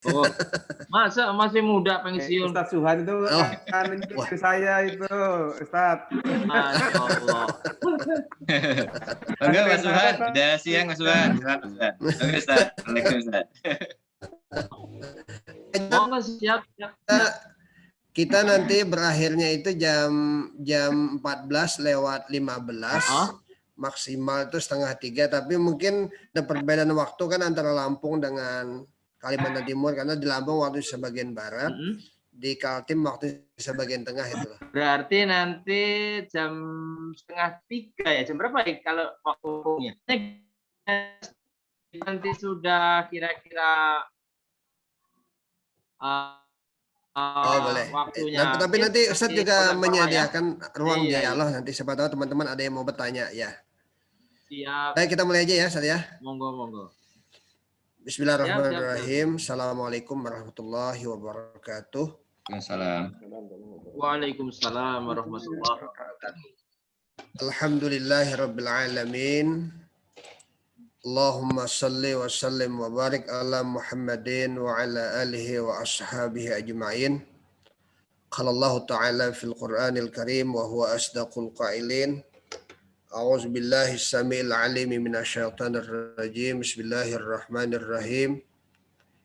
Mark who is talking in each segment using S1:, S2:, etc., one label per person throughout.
S1: Oh, masa masih muda pensiun?
S2: Ustadz Suhan itu kan saya itu, Ustadz.
S1: Masya Allah.
S3: Enggak, Mas Suhan. Udah siang, Mas Suhan. Oke, Ustaz. Waalaikumsalam.
S1: Monggo siap.
S4: Kita nanti berakhirnya itu jam 14:15. Maksimal itu 2:30, tapi mungkin ada perbedaan waktu kan antara Lampung dengan Kalimantan Timur, karena di Lampung waktu sebagian barat, di Kaltim waktu sebagian tengah itu.
S1: Berarti nanti jam 2:30 ya, jam berapa ya kalau waktunya? Nanti sudah kira-kira
S4: boleh.
S1: Waktunya.
S4: Tapi nanti Ustadz juga menyediakan ruang dialog nanti, siapa tahu teman-teman ada yang mau bertanya ya.
S1: Siap.
S4: Baik, kita mulai aja ya, Ustadz ya.
S1: Monggo.
S4: Bismillahirrahmanirrahim. Assalamualaikum warahmatullahi wabarakatuh.
S1: Waalaikumsalam warahmatullahi wabarakatuh.
S4: Alhamdulillahirabbil alamin. Allahumma salli wa sallim wa barik ala Muhammadin wa ala alihi wa ashabihi ajma'in. Qala Allah Ta'ala fil Qur'anil Karim wa huwa asdaqul qailin. A'udzu billahi as-sami'il 'alim minasyaitonir rajim. Bismillahirrahmanirrahim.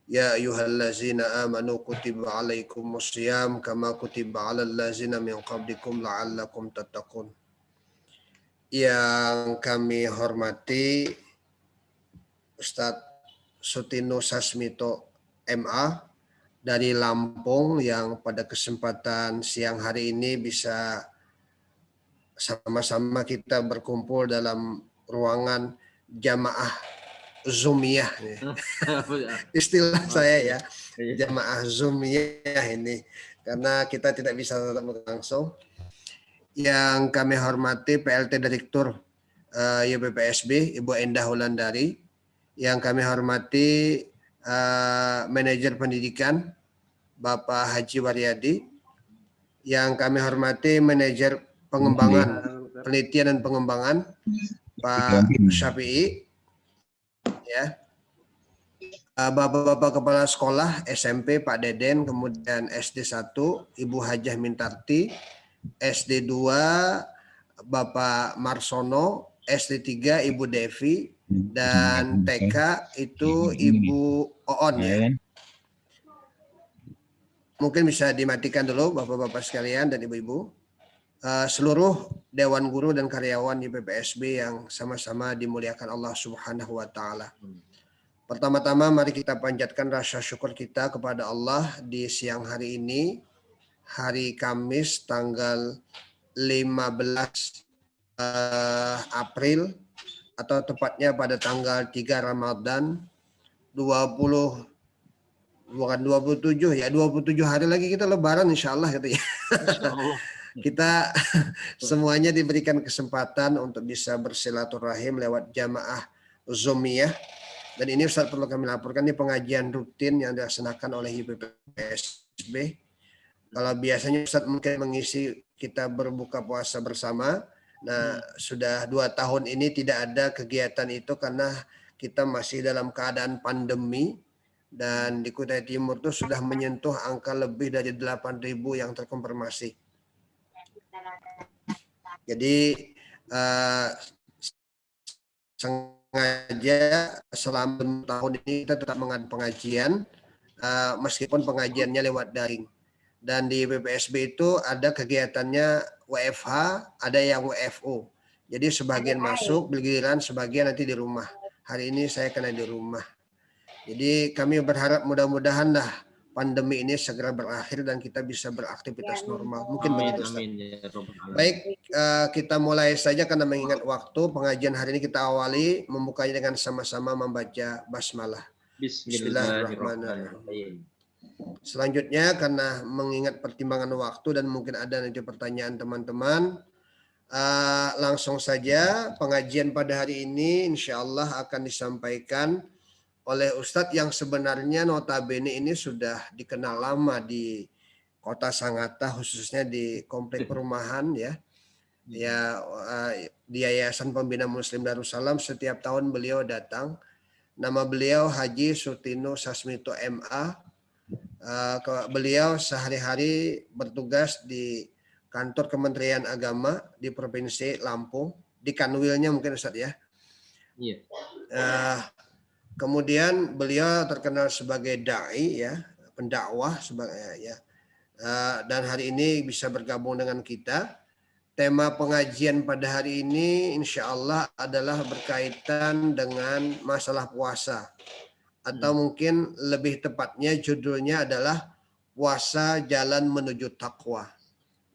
S4: Ya ayyuhallazina amanu kutiba 'alaikumus shiyam kama kutiba 'alal ladzina min qablikum la'allakum tattaqun. Yang kami hormati Ustadz Sutino Sasmito MA dari Lampung, yang pada kesempatan siang hari ini bisa sama-sama kita berkumpul dalam ruangan jamaah Zoomiyah. Istilah saya ya, jamaah Zoomiyah ini, karena kita tidak bisa tatap muka langsung. Yang kami hormati PLT Direktur YPPSB Ibu Endah Wulandari, yang kami hormati Manajer Pendidikan Bapak Haji Waryadi, yang kami hormati Manajer Pengembangan Penelitian dan Pengembangan Pak Syafi'i, ya, Bapak-bapak kepala sekolah SMP Pak Deden, kemudian SD 1 Ibu Hajah Mintarti, SD 2 Bapak Marsono, SD 3 Ibu Devi, dan TK itu Ibu Oon ya. Mungkin bisa dimatikan dulu Bapak-bapak sekalian dan Ibu-ibu. Seluruh Dewan Guru dan karyawan YPPSB yang sama-sama dimuliakan Allah Subhanahu wa Ta'ala. Pertama-tama mari kita panjatkan rasa syukur kita kepada Allah di siang hari ini, hari Kamis tanggal 15 April, atau tepatnya pada tanggal 3 Ramadan 27 hari lagi kita lebaran insya Allah gitu ya. Kita semuanya diberikan kesempatan untuk bisa bersilaturahim lewat jamaah Zoomiyah. Dan ini Ustaz perlu kami laporkan, ini pengajian rutin yang dilaksanakan oleh YPPSB. Kalau biasanya Ustaz mungkin mengisi kita berbuka puasa bersama. Nah, sudah 2 tahun ini tidak ada kegiatan itu karena kita masih dalam keadaan pandemi, dan di Kutai Timur itu sudah menyentuh angka lebih dari 8.000 yang terkonfirmasi. Jadi sengaja selama tahun ini kita tetap mengadakan pengajian, meskipun pengajiannya lewat daring. Dan di BPSB itu ada kegiatannya WFH, ada yang WFO. Jadi sebagian masuk, giliran sebagian nanti di rumah. Hari ini saya kena di rumah. Jadi kami berharap mudah-mudahan lah pandemi ini segera berakhir dan kita bisa beraktivitas normal. Mungkin begitu Ustaz. Baik, kita mulai saja karena mengingat waktu. Pengajian hari ini kita awali membukanya dengan sama-sama membaca basmalah. Bismillahirrahmanirrahim. Selanjutnya karena mengingat pertimbangan waktu dan mungkin ada nanti pertanyaan teman-teman, langsung saja pengajian pada hari ini insya Allah akan disampaikan oleh Ustadz yang sebenarnya notabene ini sudah dikenal lama di Kota Sangatta, khususnya di komplek perumahan ya. Ya, di Yayasan Pembina Muslim Darussalam setiap tahun beliau datang Nama beliau Haji Sutino Sasmito MA. Beliau sehari-hari bertugas di kantor Kementerian Agama di Provinsi Lampung, di Kanwilnya mungkin Ustaz ya.
S1: Iya.
S4: Kemudian beliau terkenal sebagai dai ya, pendakwah sebagai ya. Dan hari ini bisa bergabung dengan kita. Tema pengajian pada hari ini insya Allah adalah berkaitan dengan masalah puasa. Atau mungkin lebih tepatnya judulnya adalah puasa jalan menuju takwa.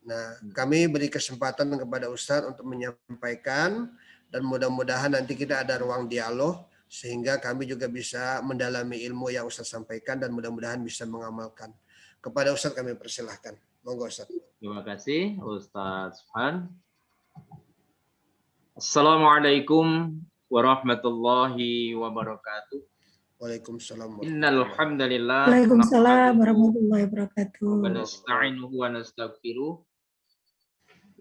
S4: Nah, kami beri kesempatan kepada Ustadz untuk menyampaikan dan mudah-mudahan nanti kita ada ruang dialog sehingga kami juga bisa mendalami ilmu yang Ustadz sampaikan dan mudah-mudahan bisa mengamalkan. Kepada Ustadz kami persilahkan. Monggo Ustadz.
S1: Terima kasih Ustaz Subhan. Assalamualaikum warahmatullahi wabarakatuh.
S4: Waalaikumsalam.
S1: Innal hamdalillah.
S5: Waalaikumsalam warahmatullahi wabarakatuh.
S1: Wa nasta'inuhu wa nastaghfiruh.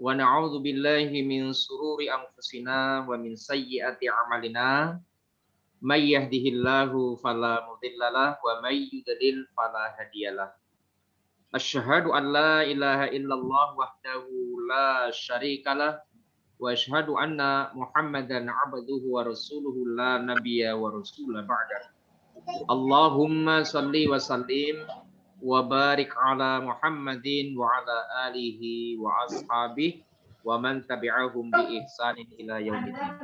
S1: Wa na'udzu billahi min sururi anfusina wa min sayyiati a'malina. May yahdihillahu fala mudhillalah wa may yudlil fala hadiyalah. Asyhadu an la ilaha illallah wahdahu la syarikalah wa asyhadu anna Muhammadan abduhu wa rasuluhu la nabiyya wa rasula ba'da. Allahumma salli wa sallim wa barik ala Muhammadin wa ala alihi wa ashabihi wa man tabi'ahum bi ihsanin ila yaumiddin.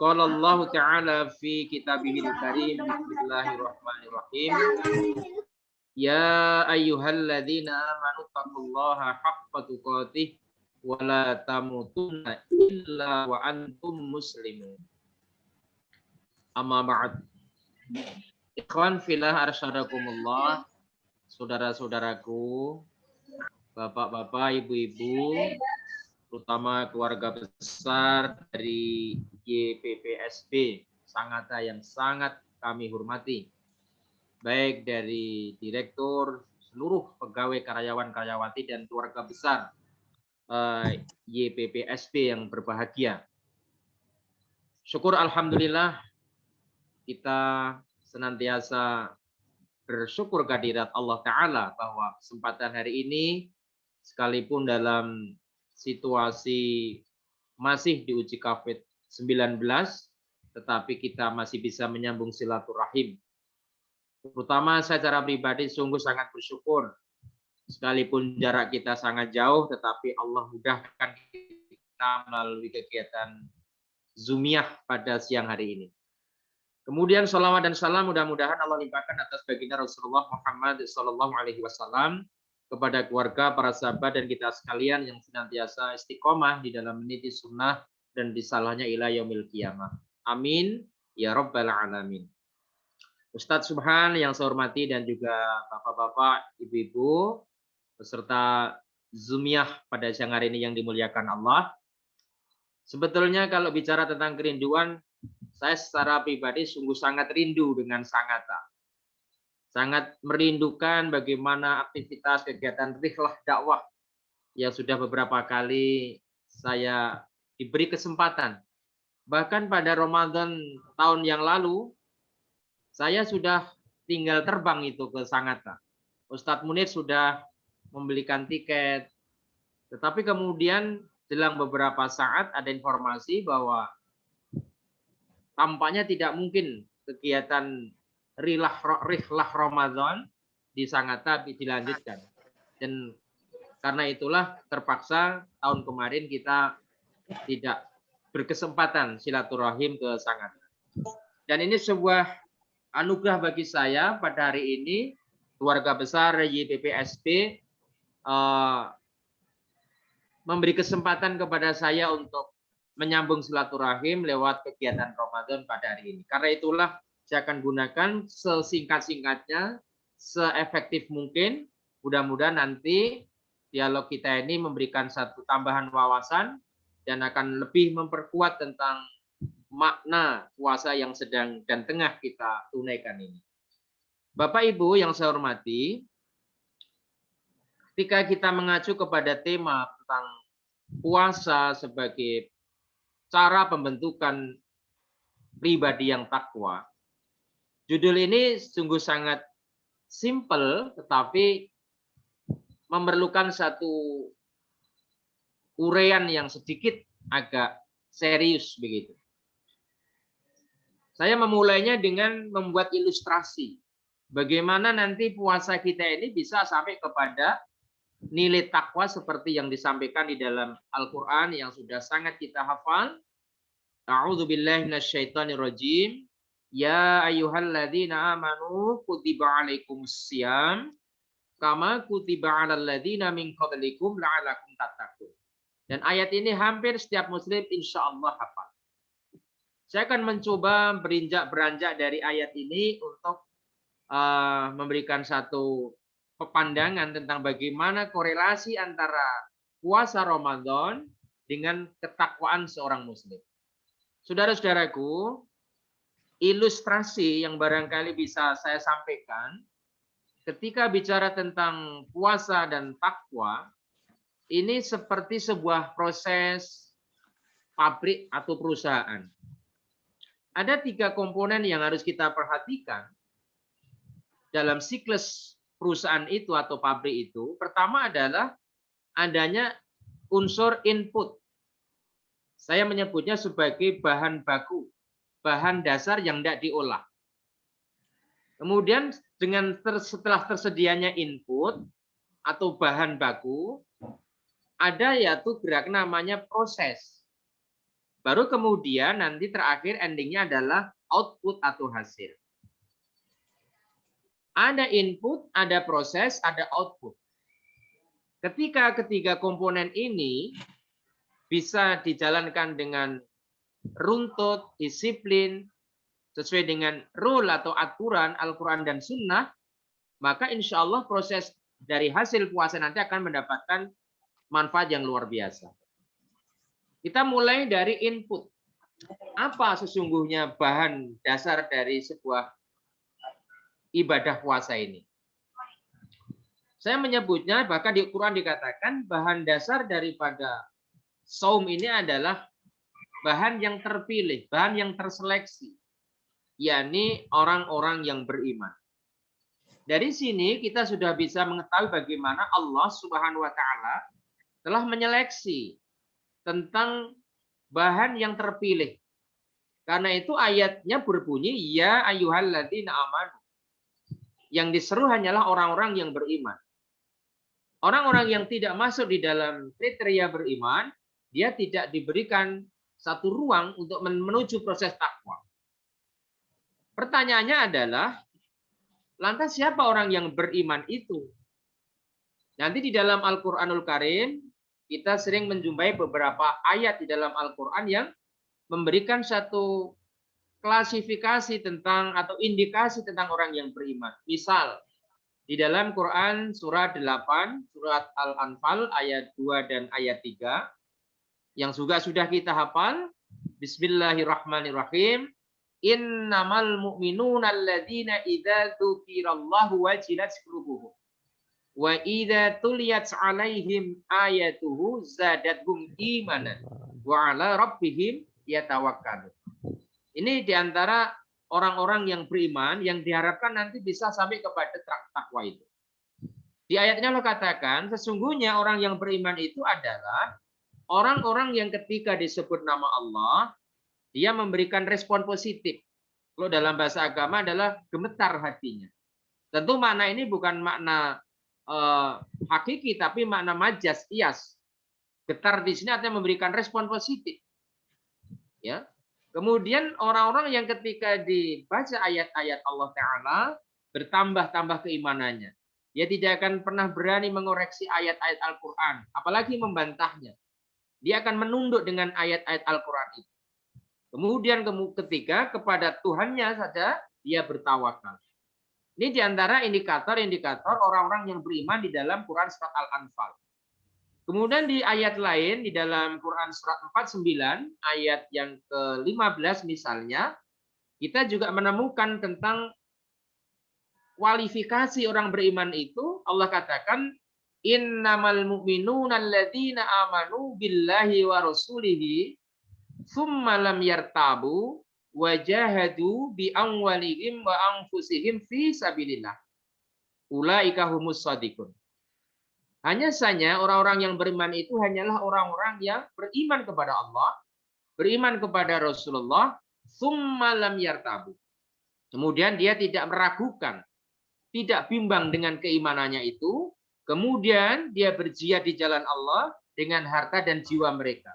S1: Qala Allah Ta'ala fi kitabihil karim, bismillahirrahmanirrahim. Ya ayyuhalladzina amanu taqullaha haqqa tuqatih wa la tamutunna illa wa antum muslimun. Amma ba'd. Ikhwan fillah arsyadakumullah, saudara-saudaraku, bapak-bapak, ibu-ibu, terutama keluarga besar dari YPPSB Sangatta yang sangat kami hormati. Baik dari direktur, seluruh pegawai karyawan-karyawati dan keluarga besar YPPSB yang berbahagia. Syukur alhamdulillah kita senantiasa bersyukur kehadirat Allah Ta'ala bahwa kesempatan hari ini sekalipun dalam situasi masih diuji COVID-19 tetapi kita masih bisa menyambung silaturahim. Terutama secara pribadi sungguh sangat bersyukur. Sekalipun jarak kita sangat jauh, tetapi Allah mudahkan kita melalui kegiatan Zoomiyah pada siang hari ini. Kemudian salawat dan salam mudah-mudahan Allah limpahkan atas baginda Rasulullah Muhammad SAW kepada keluarga, para sahabat, dan kita sekalian yang senantiasa istiqomah di dalam meniti sunnah dan risalahnya ila yaumil qiyamah. Amin. Ya Rabbal Alamin. Ustadz Subhan yang saya hormati dan juga bapak-bapak, ibu-ibu, beserta Zoomiyah pada siang hari ini yang dimuliakan Allah. Sebetulnya kalau bicara tentang kerinduan, saya secara pribadi sungguh sangat rindu dengan Sangatta. Sangat merindukan bagaimana aktivitas kegiatan rihlah dakwah yang sudah beberapa kali saya diberi kesempatan. Bahkan pada Ramadan tahun yang lalu, saya sudah tinggal terbang itu ke Sangatta. Ustadz Munir sudah membelikan tiket. Tetapi kemudian jelang beberapa saat ada informasi bahwa tampaknya tidak mungkin kegiatan rihlah Ramadan di Sangatta dilanjutkan. Dan karena itulah terpaksa tahun kemarin kita tidak berkesempatan silaturahim ke Sangatta. Dan ini sebuah anugerah bagi saya pada hari ini, keluarga besar YPPSB memberi kesempatan kepada saya untuk menyambung silaturahim lewat kegiatan Ramadan pada hari ini. Karena itulah saya akan gunakan sesingkat-singkatnya, seefektif mungkin. Mudah-mudahan nanti dialog kita ini memberikan satu tambahan wawasan dan akan lebih memperkuat tentang makna puasa yang sedang dan tengah kita tunaikan ini. Bapak Ibu yang saya hormati, ketika kita mengacu kepada tema tentang puasa sebagai cara pembentukan pribadi yang takwa. Judul ini sungguh sangat simple, tetapi memerlukan satu uraian yang sedikit agak serius begitu. Saya memulainya dengan membuat ilustrasi. Bagaimana nanti puasa kita ini bisa sampai kepada nilai takwa seperti yang disampaikan di dalam Al-Quran yang sudah sangat kita hafal. A'udzubillahi minasyaitonirrajim. Ya ayyuhalladzina amanu kutiba alaikumussyam kama kutiba alal ladzina min qablikum la'alakum tattaqun. Dan ayat ini hampir setiap muslim insya Allah hafal. Saya akan mencoba beranjak dari ayat ini untuk memberikan satu pepandangan tentang bagaimana korelasi antara puasa Ramadan dengan ketakwaan seorang muslim. Saudara-saudaraku, ilustrasi yang barangkali bisa saya sampaikan ketika bicara tentang puasa dan takwa, ini seperti sebuah proses pabrik atau perusahaan. Ada 3 komponen yang harus kita perhatikan dalam siklus perusahaan itu atau pabrik itu. Pertama adalah adanya unsur input. Saya menyebutnya sebagai bahan baku, bahan dasar yang tidak diolah. Kemudian setelah tersedianya input atau bahan baku, ada yaitu gerak namanya proses. Baru kemudian nanti terakhir endingnya adalah output atau hasil. Ada input, ada proses, ada output. Ketika ketiga komponen ini bisa dijalankan dengan runtut, disiplin, sesuai dengan rule atau aturan Al-Quran dan Sunnah, maka insya Allah proses dari hasil puasa nanti akan mendapatkan manfaat yang luar biasa. Kita mulai dari input. Apa sesungguhnya bahan dasar dari sebuah ibadah puasa ini? Saya menyebutnya, bahkan di Quran dikatakan bahan dasar daripada saum ini adalah bahan yang terpilih, bahan yang terseleksi, yakni orang-orang yang beriman. Dari sini kita sudah bisa mengetahui bagaimana Allah Subhanahu wa taala telah menyeleksi tentang bahan yang terpilih. Karena itu ayatnya berbunyi ya ayyuhalladzina amanu. Yang diseru hanyalah orang-orang yang beriman. Orang-orang yang tidak masuk di dalam kriteria beriman, dia tidak diberikan satu ruang untuk menuju proses takwa. Pertanyaannya adalah, lantas siapa orang yang beriman itu? Nanti di dalam Al-Qur'anul Karim, kita sering menjumpai beberapa ayat di dalam Al-Quran yang memberikan satu klasifikasi tentang atau indikasi tentang orang yang beriman. Misal, di dalam Quran surat 8, surat Al-Anfal ayat 2 dan ayat 3, yang juga sudah kita hafal, Bismillahirrahmanirrahim, Innamal mu'minuna alladzina idza dzukirallahu wajilat qulubuhum. Wa idza tuliyat 'alaihim ayatuhu zadatuhum imanan wa 'ala rabbihim yatawakkalun. Ini diantara orang-orang yang beriman yang diharapkan nanti bisa sampai kepada takwa itu. Di ayatnya Allah katakan sesungguhnya orang yang beriman itu adalah orang-orang yang ketika disebut nama Allah dia memberikan respon positif. Kalau dalam bahasa agama adalah gemetar hatinya. Tentu makna ini bukan makna hakiki tapi makna majas, kias. Getar di sini artinya memberikan respon positif. Ya. Kemudian orang-orang yang ketika dibaca ayat-ayat Allah Ta'ala bertambah-tambah keimanannya. Dia tidak akan pernah berani mengoreksi ayat-ayat Al-Quran, apalagi membantahnya. Dia akan menunduk dengan ayat-ayat Al-Quran itu. Kemudian ketiga kepada Tuhannya saja dia bertawakal. Ini diantara indikator-indikator orang-orang yang beriman di dalam Quran surat Al-Anfal. Kemudian di ayat lain di dalam Quran surat 49 ayat yang ke-15 misalnya, kita juga menemukan tentang kualifikasi orang beriman itu. Allah katakan innamal mu'minuna alladzina amanu billahi wa rasulihi tsumma lam yartabu wajahadu bi amwalihim wa anfusihim fi sabilillah. Ulaika humus shadiqun. Hanya saja orang-orang yang beriman itu hanyalah orang-orang yang beriman kepada Allah, beriman kepada Rasulullah, tsumma lam yartabu. Kemudian dia tidak meragukan, tidak bimbang dengan keimanannya itu, kemudian dia berjihad di jalan Allah dengan harta dan jiwa mereka.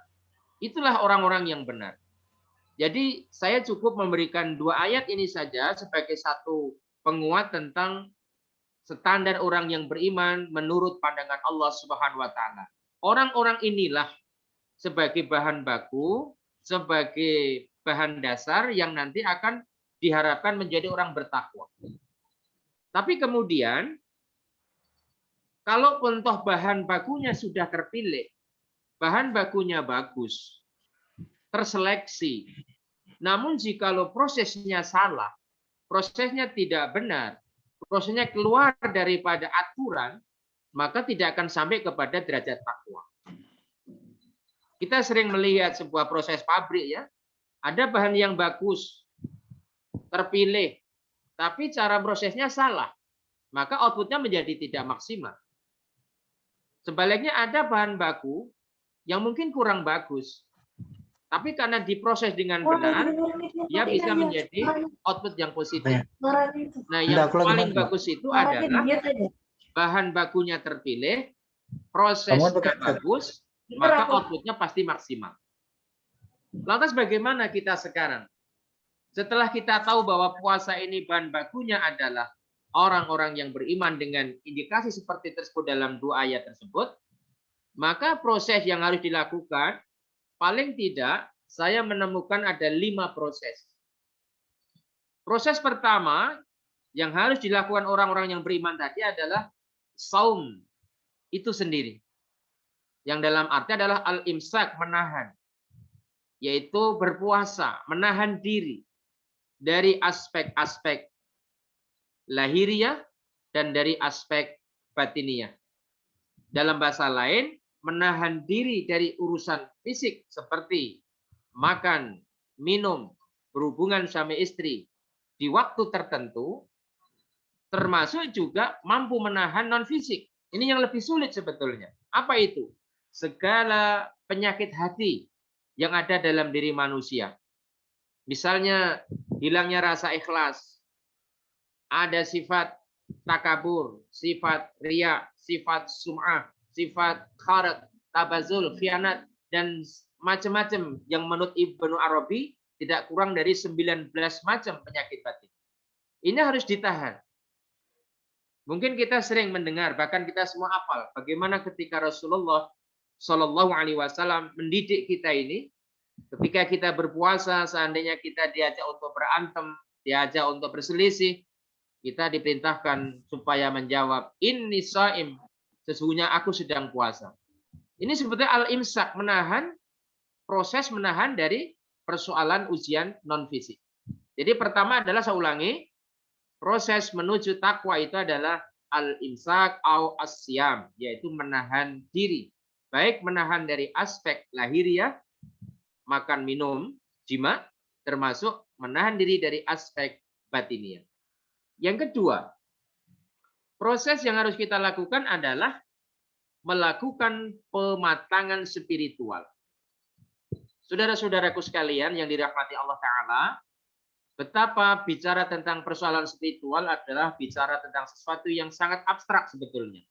S1: Itulah orang-orang yang benar. Jadi saya cukup memberikan 2 ayat ini saja sebagai satu penguat tentang standar orang yang beriman menurut pandangan Allah Subhanahu wa taala. Orang-orang inilah sebagai bahan baku, sebagai bahan dasar yang nanti akan diharapkan menjadi orang bertakwa. Tapi kemudian kalau toh bahan bakunya sudah terpilih, bahan bakunya bagus, terseleksi. Namun jikalau prosesnya salah, prosesnya tidak benar, prosesnya keluar daripada aturan, maka tidak akan sampai kepada derajat takwa. Kita sering melihat sebuah proses pabrik ya, ada bahan yang bagus, terpilih, tapi cara prosesnya salah, maka outputnya menjadi tidak maksimal. Sebaliknya ada bahan baku yang mungkin kurang bagus, tapi karena diproses dengan benar, dia bisa menjadi output yang positif. Nah, yang paling bagus itu adalah bahan bakunya terpilih, prosesnya bagus, maka outputnya pasti maksimal. Lantas bagaimana kita sekarang? Setelah kita tahu bahwa puasa ini bahan bakunya adalah orang-orang yang beriman dengan indikasi seperti tersebut dalam 2 ayat tersebut, maka proses yang harus dilakukan, paling tidak saya menemukan ada 5 proses. Proses pertama yang harus dilakukan orang-orang yang beriman tadi adalah saum itu sendiri. Yang dalam arti adalah al-imsak, menahan. Yaitu berpuasa, menahan diri dari aspek-aspek lahiriah dan dari aspek batiniah. Dalam bahasa lain, menahan diri dari urusan fisik seperti makan, minum, berhubungan suami istri di waktu tertentu, termasuk juga mampu menahan non-fisik. Ini yang lebih sulit sebetulnya. Apa itu? Segala penyakit hati yang ada dalam diri manusia. Misalnya hilangnya rasa ikhlas, ada sifat takabur, sifat riya, sifat sum'ah, sifat kharat, tabazul, khianat, dan macam-macam yang menurut Ibnu Arabi tidak kurang dari 19 macam penyakit batin. Ini harus ditahan. Mungkin kita sering mendengar, bahkan kita semua hafal, bagaimana ketika Rasulullah Shallallahu Alaihi Wasallam mendidik kita ini, ketika kita berpuasa, seandainya kita diajak untuk berantem, diajak untuk berselisih, kita diperintahkan supaya menjawab inni shaim, sesungguhnya aku sedang puasa. Ini sebetulnya al-imsak, menahan, proses menahan dari persoalan ujian non fisik. Jadi pertama adalah saya ulangi, proses menuju takwa itu adalah al-imsak atau as-siyam, yaitu menahan diri. Baik menahan dari aspek lahiriah, makan minum, jima, termasuk menahan diri dari aspek batiniah. Yang kedua, proses yang harus kita lakukan adalah melakukan pematangan spiritual. Saudara-saudaraku sekalian yang dirahmati Allah Ta'ala, betapa bicara tentang persoalan spiritual adalah bicara tentang sesuatu yang sangat abstrak sebetulnya.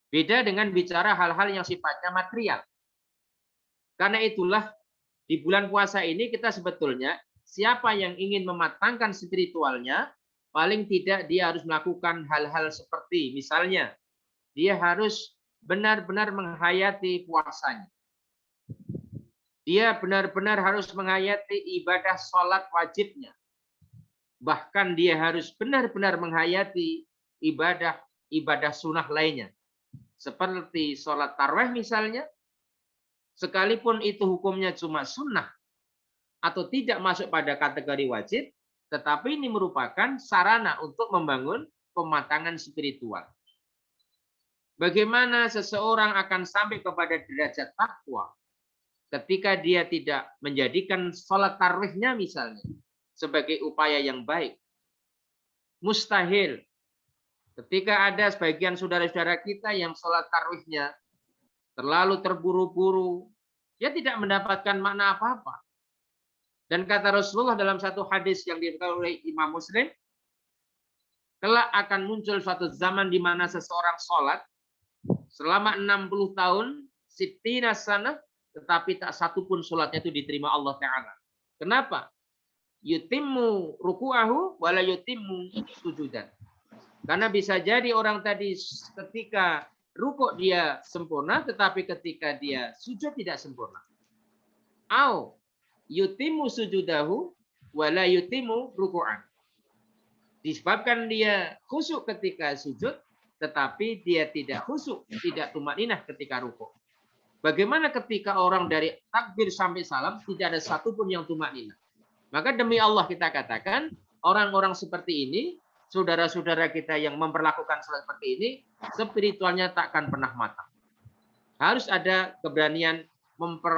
S1: Beda dengan bicara hal-hal yang sifatnya material. Karena itulah di bulan puasa ini kita sebetulnya siapa yang ingin mematangkan spiritualnya, paling tidak dia harus melakukan hal-hal seperti misalnya dia harus benar-benar menghayati puasanya. Dia benar-benar harus menghayati ibadah sholat wajibnya. Bahkan dia harus benar-benar menghayati ibadah sunnah lainnya. Seperti sholat tarawih misalnya, sekalipun itu hukumnya cuma sunnah atau tidak masuk pada kategori wajib, tetapi ini merupakan sarana untuk membangun pematangan spiritual. Bagaimana seseorang akan sampai kepada derajat takwa? ketika dia tidak menjadikan sholat tarawihnya misalnya sebagai upaya yang baik. Mustahil ketika ada sebagian saudara-saudara kita yang sholat tarawihnya terlalu terburu-buru, dia tidak mendapatkan makna apa-apa. Dan kata Rasulullah dalam satu hadis yang diriwayatkan oleh Imam Muslim, kelak akan muncul suatu zaman di mana seseorang sholat selama 60 tahun, sittina sana, tetapi tak satu pun sholatnya itu diterima Allah Ta'ala. Kenapa? Yutimmu ruku'ahu wala yutimmu sujudan. Karena bisa jadi orang tadi ketika rukuk dia sempurna, tetapi ketika dia sujud tidak sempurna. Au yutimmu sujudahu wala yutimmu ruku'an. Disebabkan dia khusyuk ketika sujud, tetapi dia tidak khusyuk, tidak tumakninah ketika rukuk. Bagaimana ketika orang dari takbir sampai salam tidak ada satupun yang tumakninah? Maka demi Allah kita katakan, orang-orang seperti ini, saudara-saudara kita yang memperlakukan salat seperti ini, spiritualnya takkan pernah matang. Harus ada keberanian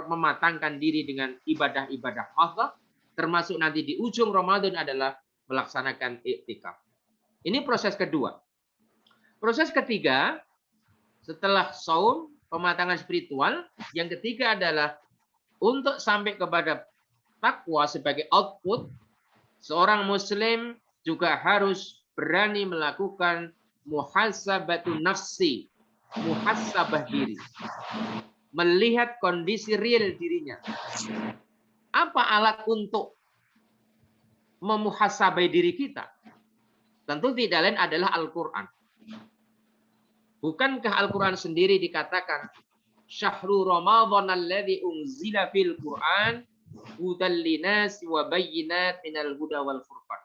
S1: mematangkan diri dengan ibadah-ibadah Allah, termasuk nanti di ujung Ramadan adalah melaksanakan iktikaf. Ini proses kedua. Proses ketiga, setelah saum, pematangan spiritual, yang ketiga adalah untuk sampai kepada takwa sebagai output, seorang muslim juga harus berani melakukan muhasabatun nafsi, muhasabah diri. Melihat kondisi real dirinya. Apa alat untuk memuhasabai diri kita? Tentu tidak lain adalah Al-Quran. Bukankah Al-Quran sendiri dikatakan Syahrul Ramadhan alladzi unzila fil Quran hudal linasi wa bayyinat minal huda wal furqan.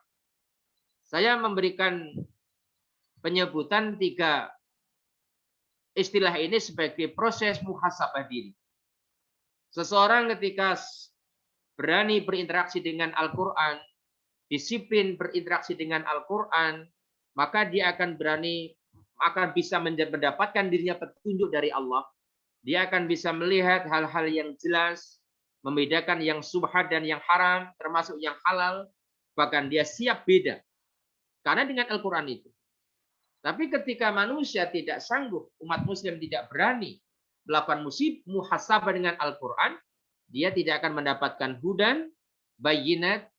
S1: Saya memberikan penyebutan 3 istilah ini sebagai proses muhasabah diri. Seseorang ketika berani berinteraksi dengan Al-Quran, disiplin berinteraksi dengan Al-Quran, maka dia akan bisa mendapatkan dirinya petunjuk dari Allah. Dia akan bisa melihat hal-hal yang jelas, membedakan yang subhat dan yang haram, termasuk yang halal, bahkan dia siap beda. Karena dengan Al-Quran itu. Tapi ketika manusia tidak sanggup, umat muslim tidak berani melakukan muhasabah dengan Al-Quran, dia tidak akan mendapatkan hudan, bayyinat,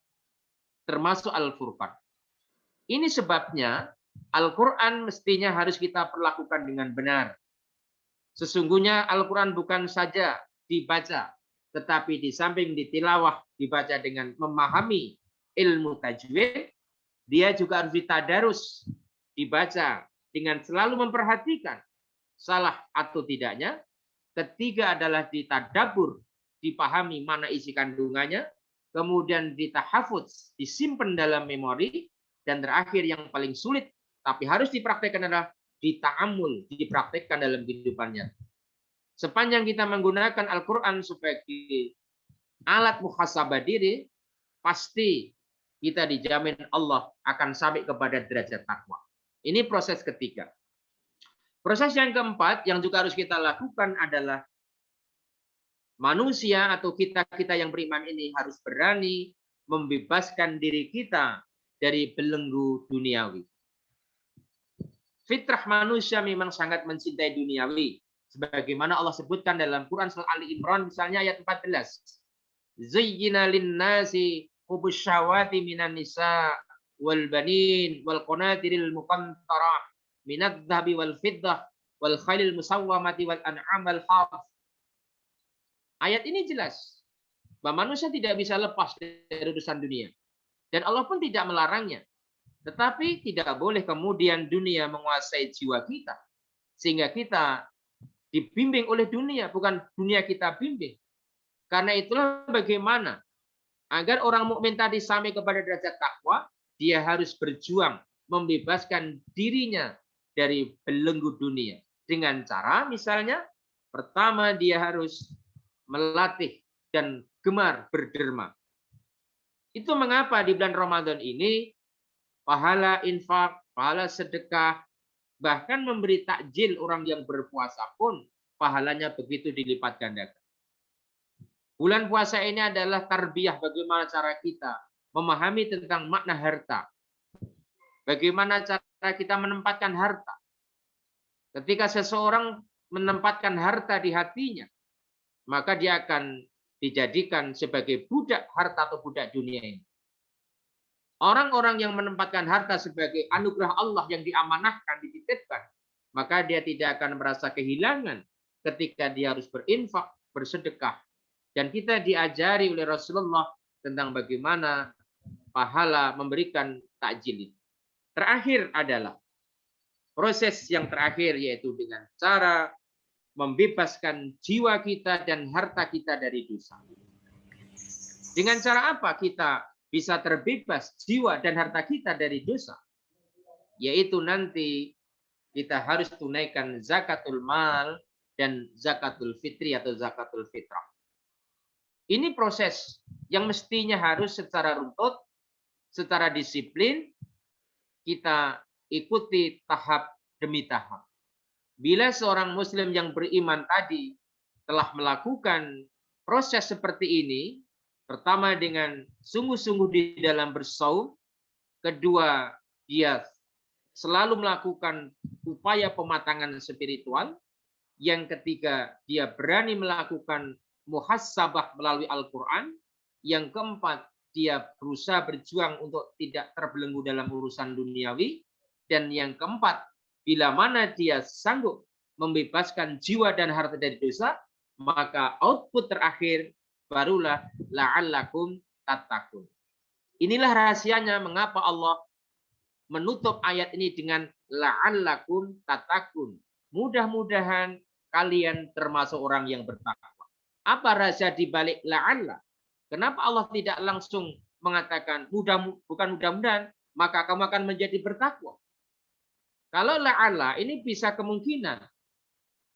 S1: termasuk Al-Furqan. Ini sebabnya Al-Quran mestinya harus kita perlakukan dengan benar. Sesungguhnya Al-Quran bukan saja dibaca, tetapi di samping ditilawah, dibaca dengan memahami ilmu tajwid, dia juga harus ditadarus, dibaca dengan selalu memperhatikan salah atau tidaknya. Ketiga adalah ditadabur, dipahami mana isi kandungannya, kemudian ditahafudz, disimpan dalam memori, dan terakhir yang paling sulit tapi harus dipraktekkan adalah dita'amul, dipraktekkan dalam kehidupannya. Sepanjang kita menggunakan Al-Quran sebagai alat muhasabah diri, pasti kita dijamin Allah akan sampai kepada derajat takwa. Ini proses ketiga. Proses yang keempat yang juga harus kita lakukan adalah manusia atau kita yang beriman ini harus berani membebaskan diri kita dari belenggu duniawi. Fitrah manusia memang sangat mencintai duniawi. Sebagaimana Allah sebutkan dalam Quran surah Ali Imran misalnya ayat 14. Zayyina lin-nasi hubbus syahawati minan nisa wal banin wal qanatiril muqantarah minadh dhahabi wal fiddah wal khailil musawwamati wal an'am wal harth. Ayat ini jelas bahwa manusia tidak bisa lepas dari urusan dunia. Dan Allah pun tidak melarangnya. Tetapi tidak boleh kemudian dunia menguasai jiwa kita. Sehingga kita dibimbing oleh dunia, bukan dunia kita bimbing. Karena itulah bagaimana agar orang mukmin tadi sampai kepada derajat takwa, dia harus berjuang membebaskan dirinya dari belenggu dunia. Dengan cara misalnya, pertama dia harus melatih dan gemar berderma. Itu mengapa di bulan Ramadan ini pahala infak, pahala sedekah, bahkan memberi takjil orang yang berpuasa pun pahalanya begitu dilipat gandakan. Bulan puasa ini adalah tarbiyah bagaimana cara kita memahami tentang makna harta. Bagaimana cara kita menempatkan harta. Ketika seseorang menempatkan harta di hatinya, maka dia akan dijadikan sebagai budak harta atau budak dunia ini. Orang-orang yang menempatkan harta sebagai anugerah Allah yang diamanahkan, dititipkan, maka dia tidak akan merasa kehilangan ketika dia harus berinfak, bersedekah. Dan kita diajari oleh Rasulullah tentang bagaimana pahala memberikan takjil. Terakhir adalah proses yang terakhir, yaitu dengan cara membebaskan jiwa kita dan harta kita dari dosa. Dengan cara apa kita bisa terbebas jiwa dan harta kita dari dosa? Yaitu nanti kita harus tunaikan zakatul mal dan zakatul fitri atau zakatul fitrah. Ini proses yang mestinya harus secara runtut, secara disiplin, kita ikuti tahap demi tahap. Bila seorang muslim yang beriman tadi telah melakukan proses seperti ini, pertama dengan sungguh-sungguh di dalam bersaum, kedua dia selalu melakukan upaya pematangan spiritual, yang ketiga dia berani melakukan muhasabah melalui Al-Quran, yang keempat dia berusaha berjuang untuk tidak terbelenggu dalam urusan duniawi, dan yang keempat, bila mana dia sanggup membebaskan jiwa dan harta dari dosa, maka output terakhir barulah la'allakum tattaqun. Inilah rahasianya mengapa Allah menutup ayat ini dengan la'allakum tattaqun. Mudah-mudahan kalian termasuk orang yang bertakwa. Apa rahasia di balik la'alla? Kenapa Allah tidak langsung mengatakan bukan mudah-mudahan, maka kamu akan menjadi bertakwa? Kalau la'alla ini bisa kemungkinan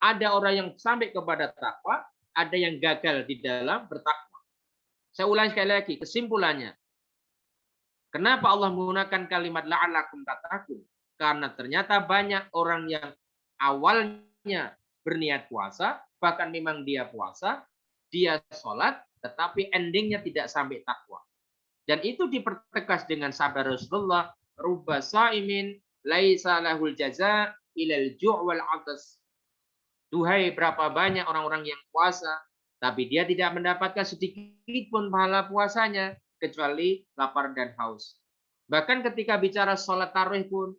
S1: ada orang yang sampai kepada takwa, ada yang gagal di dalam bertakwa. Saya ulangi sekali lagi kesimpulannya. Kenapa Allah menggunakan kalimat la'allakum tattaqun? Karena ternyata banyak orang yang awalnya berniat puasa, bahkan memang dia puasa, dia sholat, tetapi endingnya tidak sampai takwa. Dan itu dipertegas dengan sabda Rasulullah, rubba sa'imin laisa lahul jaza ilal ju' wal 'atas. Duhai berapa banyak orang-orang yang puasa, tapi dia tidak mendapatkan sedikit pun pahala puasanya, kecuali lapar dan haus. Bahkan ketika bicara sholat tarawih pun,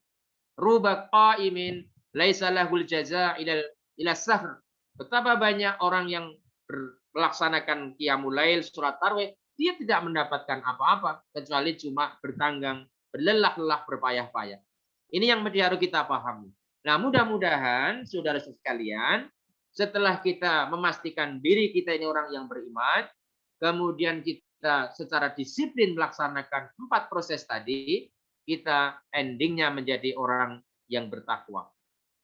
S1: rubba qa'imin laisa lahul jaza ila sahr. Betapa banyak orang yang melaksanakan qiyamul lail, surat tarawih, dia tidak mendapatkan apa-apa kecuali cuma bertanggang, berlelah-lelah, berpayah-payah. Ini yang harus kita pahami. Nah, mudah-mudahan saudara sekalian, setelah kita memastikan diri kita ini orang yang beriman, kemudian kita secara disiplin melaksanakan 4 proses tadi, kita endingnya menjadi orang yang bertakwa.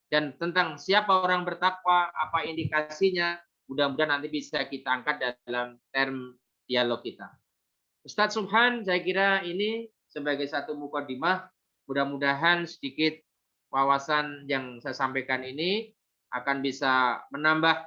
S1: Dan tentang siapa orang bertakwa, apa indikasinya, mudah-mudahan nanti bisa kita angkat dalam term dialog kita. Ustadz Subhan, saya kira ini sebagai satu mukadimah, mudah-mudahan sedikit wawasan yang saya sampaikan ini akan bisa menambah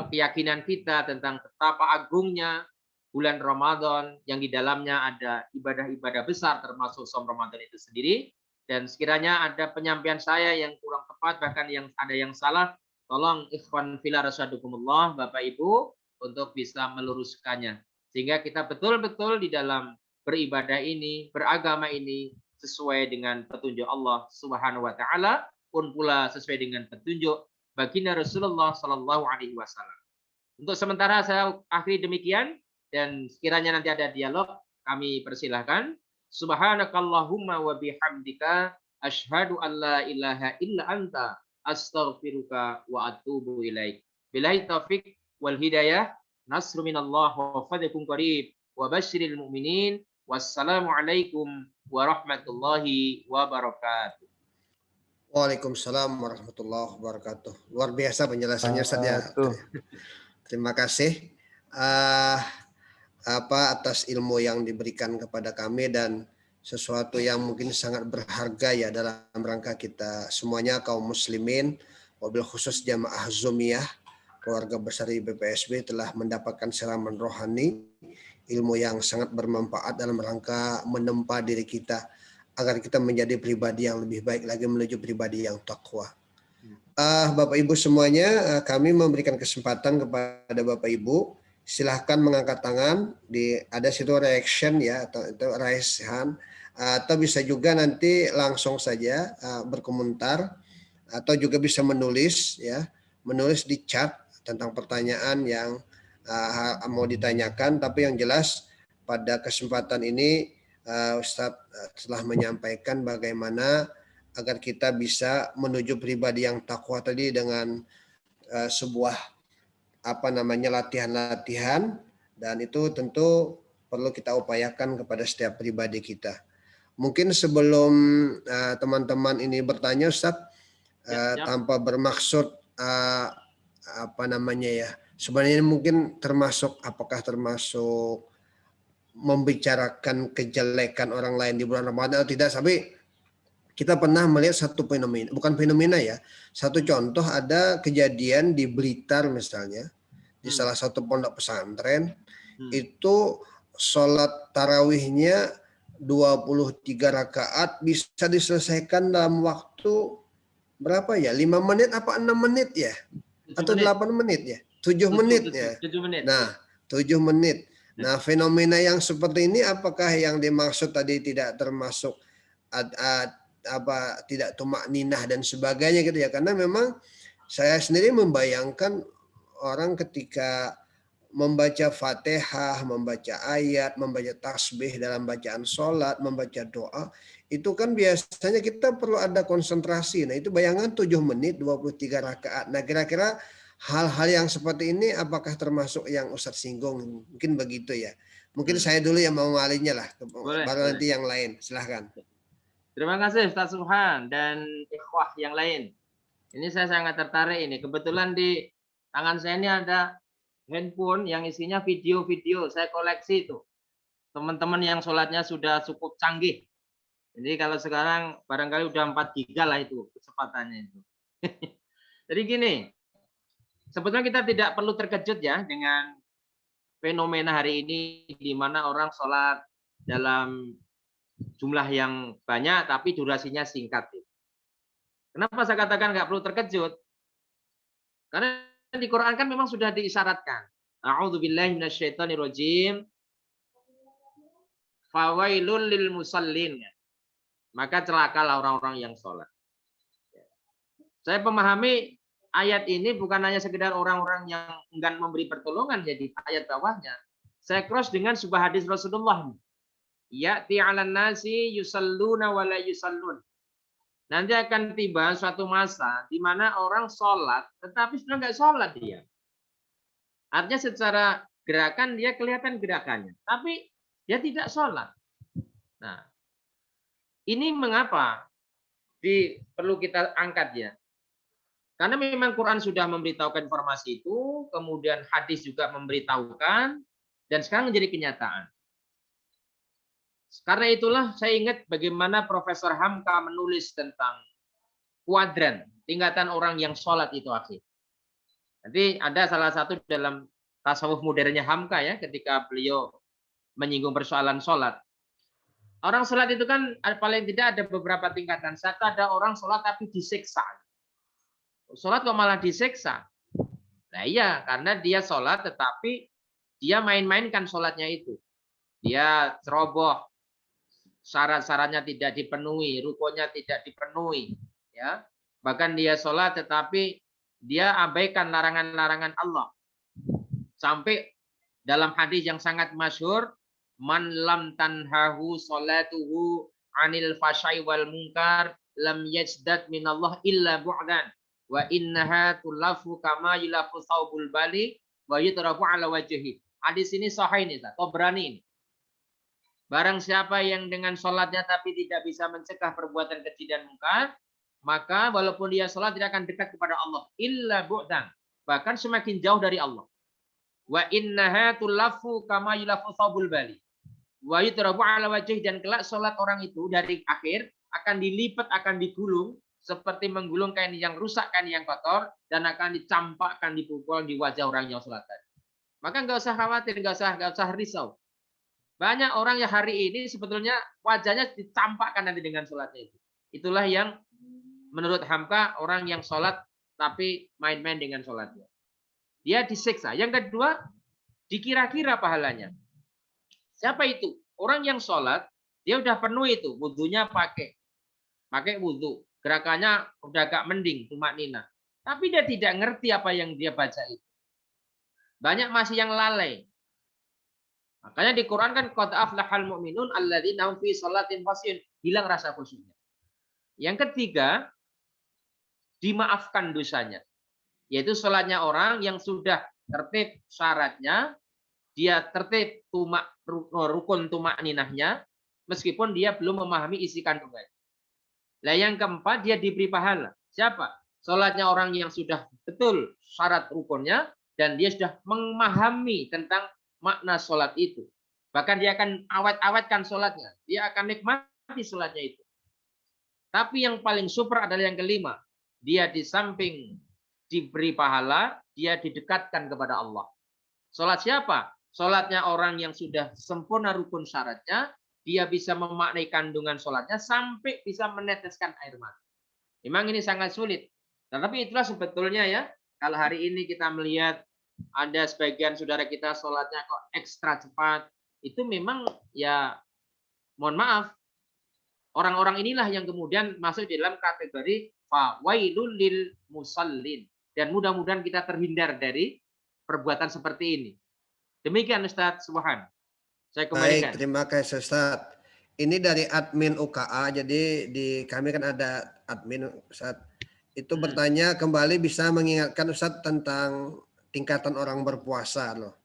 S1: keyakinan kita tentang betapa agungnya bulan Ramadan yang di dalamnya ada ibadah-ibadah besar termasuk Shaum Ramadan itu sendiri. Dan sekiranya ada penyampaian saya yang kurang tepat, bahkan yang ada yang salah, tolong ikhwan fillah rasyadakumullah, Bapak Ibu, untuk bisa meluruskannya. Sehingga kita betul-betul di dalam beribadah ini, beragama ini, sesuai dengan petunjuk Allah Subhanahu wa Ta'ala, pun pula sesuai dengan petunjuk baginda Rasulullah Sallallahu Alaihi Wasallam. Untuk sementara saya akhiri demikian, dan sekiranya nanti ada dialog, kami persilahkan. Subhanakallahumma wa bihamdika asyhadu an la ilaha illa anta astaghfiruka wa atubu ilaik. Billahi taufik wal hidayah. Nasru minallah wa fadlun qarib wa basyiril mu'minin. Wassalamualaikum warahmatullahi wabarakatuh.
S4: Waalaikumsalam warahmatullahi wabarakatuh. Luar biasa penjelasannya Ustaz ya. Terima kasih atas ilmu yang diberikan kepada kami dan sesuatu yang mungkin sangat berharga ya dalam rangka kita semuanya kaum muslimin, wabil khusus jamaah Zumiyah keluarga besar IPPSB telah mendapatkan siraman rohani, ilmu yang sangat bermanfaat dalam rangka menempa diri kita agar kita menjadi pribadi yang lebih baik lagi menuju pribadi yang takwa. Bapak Ibu semuanya, kami memberikan kesempatan kepada Bapak Ibu, silahkan mengangkat tangan, ada situ reaction ya, atau itu raise hand, atau bisa juga nanti langsung saja berkomentar, atau juga bisa menulis ya, menulis di chat tentang pertanyaan yang mau ditanyakan. Tapi yang jelas pada kesempatan ini Ustadz telah menyampaikan bagaimana agar kita bisa menuju pribadi yang takwa tadi dengan sebuah latihan-latihan, dan itu tentu perlu kita upayakan kepada setiap pribadi kita. Mungkin sebelum teman-teman ini bertanya Ustadz, tanpa bermaksud sebenarnya mungkin apakah termasuk membicarakan kejelekan orang lain di bulan Ramadan atau tidak, tapi kita pernah melihat satu fenomena, bukan fenomena ya, satu contoh, ada kejadian di Blitar misalnya, di salah satu pondok pesantren, itu sholat tarawihnya 23 rakaat bisa diselesaikan dalam waktu berapa ya, 5 menit apa 6 menit ya, atau 8 menit ya, 7 menit ya.
S1: 7 menit.
S4: Nah, 7 menit. Nah, fenomena yang seperti ini apakah yang dimaksud tadi tidak termasuk tidak tumak ninah dan sebagainya gitu ya? Karena memang saya sendiri membayangkan orang ketika membaca Fatihah, membaca ayat, membaca tasbih dalam bacaan sholat, membaca doa, itu kan biasanya kita perlu ada konsentrasi. Nah, itu bayangan 7 menit 23 rakaat. Nah, kira-kira hal-hal yang seperti ini apakah termasuk yang Ustadz singgung? Mungkin begitu ya. Mungkin saya dulu yang mau ngalinya lah. Baru nanti yang lain. Silahkan.
S1: Terima kasih Ustadz Subhan dan ikhwah yang lain. Ini saya sangat tertarik ini. Kebetulan di tangan saya ini ada handphone yang isinya video-video. Saya koleksi itu. Teman-teman yang sholatnya sudah cukup canggih. Jadi kalau sekarang barangkali udah 4 giga lah itu kecepatannya itu. Jadi gini, sebetulnya kita tidak perlu terkejut ya dengan fenomena hari ini di mana orang sholat dalam jumlah yang banyak tapi durasinya singkat. Kenapa saya katakan nggak perlu terkejut? Karena di Quran kan memang sudah diisyaratkan. A'udzubillahi minasyaitonirrajim. Fawailul lil musallin. Maka celakalah orang-orang yang sholat. Saya memahami ayat ini bukan hanya sekedar orang-orang yang enggan memberi pertolongan jadi ayat bawahnya. Saya cross dengan sebuah hadis Rasulullah. Ya'ti 'alan nasi yusalluna wa la yusallun. Nanti akan tiba suatu masa di mana orang sholat tetapi sudah nggak sholat dia. Artinya secara gerakan dia kelihatan gerakannya, tapi dia tidak sholat. Nah, ini mengapa perlu kita angkat ya? Karena memang Quran sudah memberitahukan informasi itu, kemudian hadis juga memberitahukan, dan sekarang menjadi kenyataan. Karena itulah saya ingat bagaimana Profesor Hamka menulis tentang kuadran, tingkatan orang yang sholat itu akhir. Nanti ada salah satu dalam tasawuf modernnya Hamka ya, ketika beliau menyinggung persoalan sholat. Orang sholat itu kan paling tidak ada beberapa tingkatan. Satu, ada orang sholat tapi disiksa. Sholat kok malah disiksa? Nah iya, karena dia sholat tetapi dia main-mainkan sholatnya itu. Dia ceroboh, syarat-syaratnya tidak dipenuhi, rukunnya tidak dipenuhi, ya. Bahkan dia sholat tetapi dia abaikan larangan-larangan Allah. Sampai dalam hadis yang sangat masyhur, man lam tanhahu sholatuhu anil fasyai wal munkar lam yajdad minallah illa bu'dan wa innaha tulafu kama yulafu thawbul bali wa yutrafu ala wajhi. Hadis ini sahih nih, Tabrani ini. Barang siapa yang dengan sholatnya tapi tidak bisa mencegah perbuatan keji dan mungkar, maka walaupun dia sholat tidak akan dekat kepada Allah. Illa bu'dan. Bahkan semakin jauh dari Allah. Wa innaha tulafu kama yulafu thawbul bali. Wa yutrafu ala wajhi, dan kelak sholat orang itu dari akhir akan dilipat, akan digulung seperti menggulung kain yang rusak, kain yang kotor, dan akan dicampakkan, dipukul di wajah orang yang sholat tadi. Maka nggak usah khawatir, nggak usah risau. Banyak orang yang hari ini sebetulnya wajahnya dicampakkan nanti dengan sholatnya itu. Itulah yang menurut Hamka orang yang sholat tapi main-main dengan sholatnya. Dia disiksa. Yang kedua, dikira-kira pahalanya. Siapa itu? Orang yang sholat, dia udah penuh itu, wudhunya pakai wudhu. Gerakannya udah agak mending, tumak nina. Tapi dia tidak ngerti apa yang dia baca itu. Banyak masih yang lalai. Makanya di Quran kan qad aflahal mu'minun alladzina hum fi sholatin khashi'un, hilang rasa khusyuknya. Yang ketiga, dimaafkan dosanya. Yaitu sholatnya orang yang sudah tertib syaratnya, dia tertib rukun tumak ninahnya, meskipun dia belum memahami isi kandungannya. Nah, yang keempat, dia diberi pahala. Siapa? Sholatnya orang yang sudah betul syarat rukunnya, dan dia sudah memahami tentang makna sholat itu. Bahkan dia akan awet-awetkan sholatnya. Dia akan nikmati sholatnya itu. Tapi yang paling super adalah yang kelima. Dia di samping diberi pahala, dia didekatkan kepada Allah. Sholat siapa? Sholatnya orang yang sudah sempurna rukun syaratnya, dia bisa memaknai kandungan sholatnya sampai bisa meneteskan air mata. Memang ini sangat sulit. Tetapi itulah sebetulnya ya, kalau hari ini kita melihat ada sebagian saudara kita sholatnya kok ekstra cepat, itu memang ya mohon maaf, orang-orang inilah yang kemudian masuk di dalam kategori fawailul lil musallin. Dan mudah-mudahan kita terhindar dari perbuatan seperti ini. Demikian Ustadz Subhan. Saya kembalikan.
S4: Baik, terima kasih Ustaz. Ini dari admin UKA, jadi di kami kan ada admin Ustaz. Itu bertanya kembali bisa mengingatkan Ustaz tentang tingkatan orang berpuasa loh.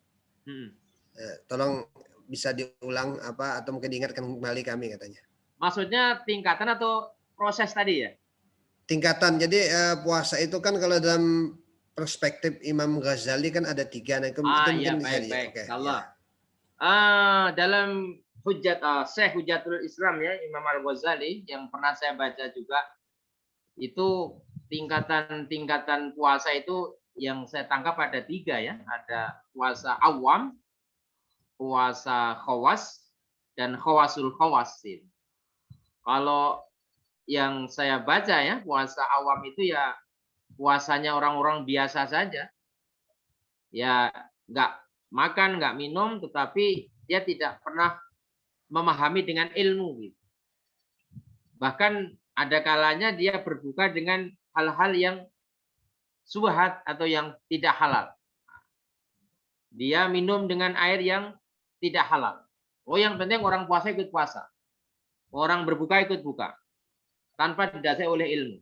S4: Tolong bisa diulang apa atau mungkin diingatkan kembali kami katanya.
S1: Maksudnya tingkatan atau proses tadi ya?
S4: Tingkatan. Jadi puasa itu kan kalau dalam perspektif Imam Ghazali kan ada 3. Nah, itu mungkin
S1: Ya,
S4: bisa
S1: baik.
S4: Okay,
S1: Allah. Dalam Syekh Hujatul Islam ya, Imam Al-Ghazali yang pernah saya baca juga, itu tingkatan puasa itu yang saya tangkap ada 3 ya. Ada puasa awam, puasa khawas, dan khawasul khawasin. Kalau yang saya baca ya, puasa awam itu ya puasanya orang-orang biasa saja. Ya nggak makan, nggak minum, tetapi dia tidak pernah memahami dengan ilmu. Gitu. Bahkan ada kalanya dia berbuka dengan hal-hal yang subhat atau yang tidak halal. Dia minum dengan air yang tidak halal. Oh, yang penting orang puasa ikut puasa. Orang berbuka ikut buka. Tanpa didasari oleh ilmu.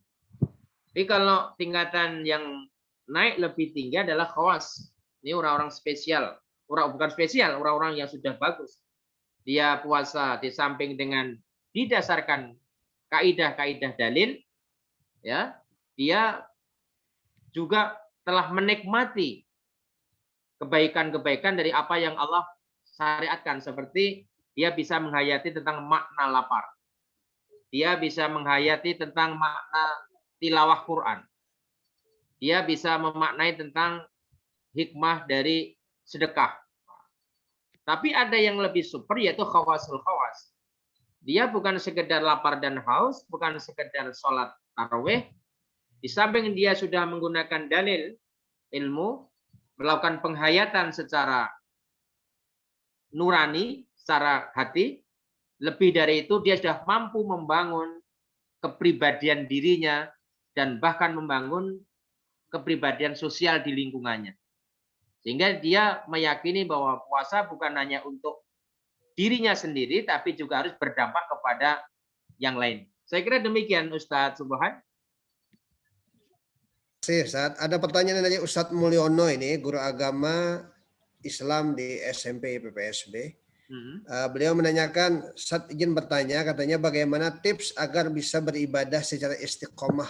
S1: Tapi kalau tingkatan yang naik lebih tinggi adalah khawas. Ini orang-orang spesial. Bukan spesial, orang-orang yang sudah bagus. Dia puasa di samping dengan didasarkan kaidah-kaidah dalil, ya, dia juga telah menikmati kebaikan-kebaikan dari apa yang Allah syariatkan, seperti dia bisa menghayati tentang makna lapar. Dia bisa menghayati tentang makna tilawah Quran. Dia bisa memaknai tentang hikmah dari sedekah. Tapi ada yang lebih super, yaitu khawasul khawas. Dia bukan sekedar lapar dan haus, bukan sekedar sholat tarawih. Di samping dia sudah menggunakan dalil ilmu, melakukan penghayatan secara nurani, secara hati. Lebih dari itu, dia sudah mampu membangun kepribadian dirinya dan bahkan membangun kepribadian sosial di lingkungannya. Sehingga dia meyakini bahwa puasa bukan hanya untuk dirinya sendiri, tapi juga harus berdampak kepada yang lain. Saya kira demikian Ustadz Subhan.
S4: Ustaz, ada pertanyaan dari Ustadz Mulyono ini, guru agama Islam di SMP PPSB. Beliau menanyakan, Ustaz izin bertanya, katanya bagaimana tips agar bisa beribadah secara istiqomah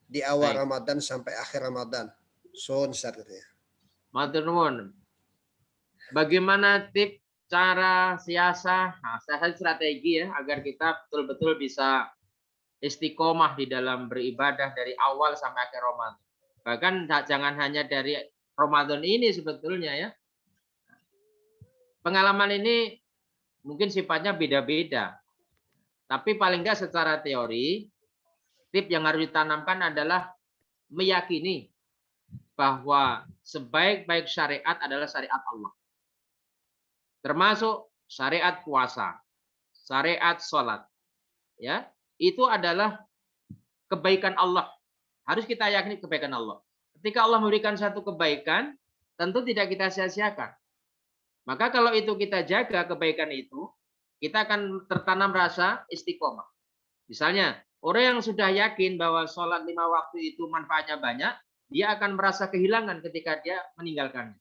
S4: di awal Ramadan sampai akhir Ramadan. So, Ustaz katanya. Matur nuwun.
S1: Bagaimana tips, cara, siasah, strategi ya, agar kita betul-betul bisa istiqomah di dalam beribadah dari awal sampai akhir Ramadan. Bahkan jangan hanya dari Ramadan ini sebetulnya ya. Pengalaman ini mungkin sifatnya beda-beda. Tapi paling enggak secara teori, tip yang harus ditanamkan adalah meyakini bahwa sebaik-baik syariat adalah syariat Allah. Termasuk syariat puasa, syariat sholat. Ya, itu adalah kebaikan Allah. Harus kita yakini kebaikan Allah. Ketika Allah memberikan satu kebaikan, tentu tidak kita sia-siakan. Maka kalau itu kita jaga kebaikan itu, kita akan tertanam rasa istiqomah. Misalnya, orang yang sudah yakin bahwa sholat 5 waktu itu manfaatnya banyak, dia akan merasa kehilangan ketika dia meninggalkannya.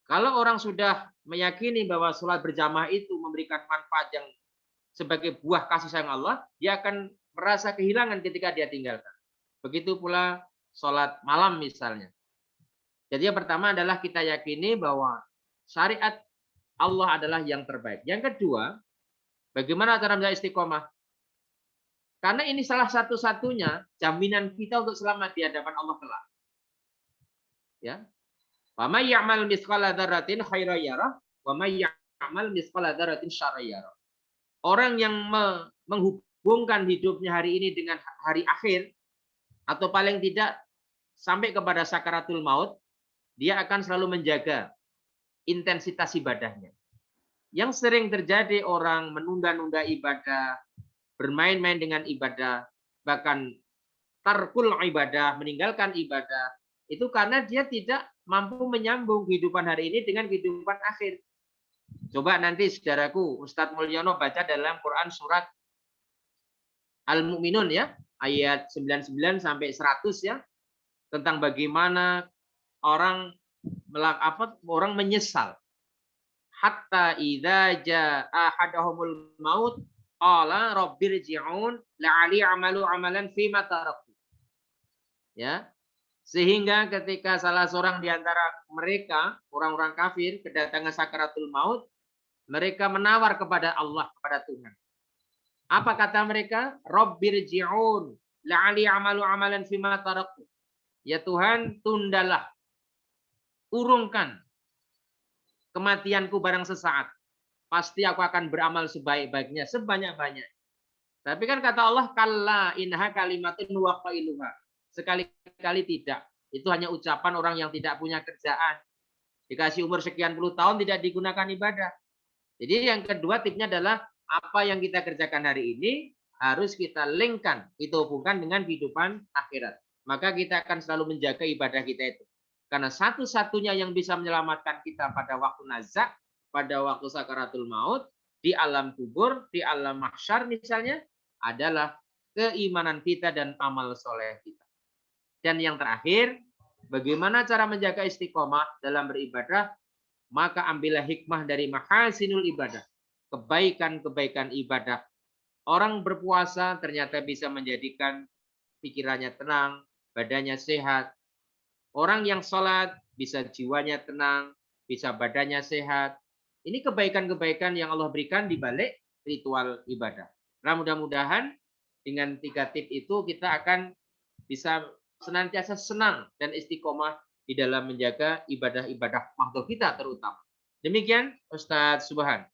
S1: Kalau orang sudah meyakini bahwa sholat berjamaah itu memberikan manfaat yang sebagai buah kasih sayang Allah, dia akan merasa kehilangan ketika dia tinggalkan. Begitu pula sholat malam misalnya. Jadi yang pertama adalah kita yakini bahwa syariat Allah adalah yang terbaik. Yang kedua, bagaimana cara menjadi istiqomah? Karena ini salah satu-satunya jaminan kita untuk selamat di hadapan Allah kelak. Ya. Wa may ya'mal mithqala dzarratin khairan yarah wa may ya'mal mithqala dzarratin syarran yarah. Orang yang menghubungkan hidupnya hari ini dengan hari akhir atau paling tidak sampai kepada sakaratul maut, dia akan selalu menjaga intensitas ibadahnya. Yang sering terjadi orang menunda-nunda ibadah, bermain-main dengan ibadah, bahkan tarkul ibadah, meninggalkan ibadah, itu karena dia tidak mampu menyambung kehidupan hari ini dengan kehidupan akhir. Coba nanti saudaraku, Ustadz Mulyono baca dalam Quran surat Al-Mu'minun ya, ayat 99 sampai 100 ya, tentang bagaimana orang menyesal. Hatta idza jaa ahadahumul maut qala rabbirji'un la'ali amalu amalan fima taraktu. Ya. Sehingga ketika salah seorang di antara mereka, orang-orang kafir, kedatangan sakaratul maut, mereka menawar kepada Allah, kepada Tuhan. Apa kata mereka? Rabbirji'un la'ali amalu amalan fima taraktu. Ya Tuhan, tundalah, urungkan kematianku barang sesaat. Pasti aku akan beramal sebaik-baiknya, sebanyak-banyak. Tapi kan kata Allah, kalla inha kalimatun wa qailuha. Sekali-kali tidak. Itu hanya ucapan orang yang tidak punya kerjaan. Dikasih umur sekian puluh tahun tidak digunakan ibadah. Jadi yang kedua tipnya adalah apa yang kita kerjakan hari ini harus kita linkkan, kita hubungkan dengan kehidupan akhirat. Maka kita akan selalu menjaga ibadah kita itu. Karena satu-satunya yang bisa menyelamatkan kita pada waktu nazak, pada waktu sakaratul maut, di alam kubur, di alam mahsyar misalnya, adalah keimanan kita dan amal soleh kita. Dan yang terakhir, bagaimana cara menjaga istiqomah dalam beribadah? Maka ambillah hikmah dari mahasinul ibadah. Kebaikan-kebaikan ibadah. Orang berpuasa ternyata bisa menjadikan pikirannya tenang, badannya sehat. Orang yang sholat bisa jiwanya tenang, bisa badannya sehat. Ini kebaikan-kebaikan yang Allah berikan di balik ritual ibadah. Nah, mudah-mudahan dengan 3 tip itu kita akan bisa senantiasa senang dan istiqomah di dalam menjaga ibadah-ibadah makhluk kita terutama. Demikian Ustadz Subhan.